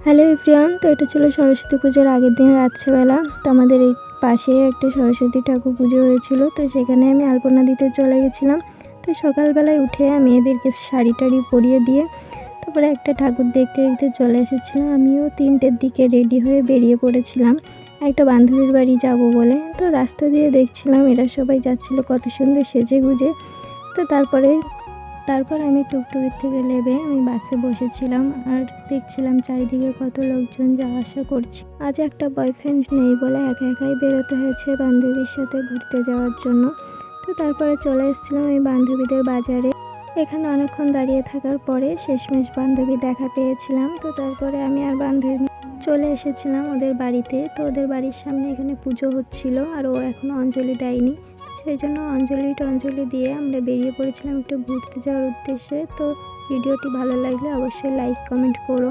Hello everyone, তো এটা ছিল সরস্বতী পুজোর আগের দিন রাত্রেবেলা। তো আমাদের এই পাশে একটা সরস্বতী ঠাকুর পুজো হয়েছিল, তো সেখানে আমি আলপনা দিতে চলে গেছিলাম। তো সকালবেলায় উঠে মেয়েদেরকে শাড়ি টাড়ি পরিয়ে দিয়ে তারপরে একটা ঠাকুর দেখতে দেখতে চলে এসেছিলাম। আমিও 3টের দিকে রেডি হয়ে বেরিয়ে পড়েছিলাম একটা বান্ধবীর বাড়ি যাব বলে। তো রাস্তা দিয়ে দেখছিলাম এরা সবাই যাচ্ছিল কত সুন্দর সেজে গুজে। তো তারপর আমি টুকটুকির থেকে নেমে আমি বাসে বসেছিলাম আর দেখছিলাম চারিদিকে কত লোকজন যাওয়া আসা করছে। আজ একটা বয়ফ্রেন্ড নেই বলে একা একাই বেরোতে হয়েছে বান্ধবীর সাথে ঘুরতে যাওয়ার জন্য। তো তারপরে চলে এসেছিলাম এই বান্ধবীদের বাজারে। এখানে অনেকক্ষণ দাঁড়িয়ে থাকার পরে শেষমেশ বান্ধবী দেখা পেয়েছিলাম। তো তারপরে আমি আর বান্ধবী চলে এসেছিলাম ওদের বাড়িতে। তো ওদের বাড়ির সামনে এখানে পুজো হচ্ছিল আর ও এখনও অঞ্জলি দেয়নি, সেই জন্য অঞ্জলি দিয়ে আমরা বেরিয়ে পড়েছিলাম একটু ঘুরতে যাওয়ার উদ্দেশ্যে। তো ভিডিওটি ভালো লাগলে অবশ্যই লাইক কমেন্ট করো।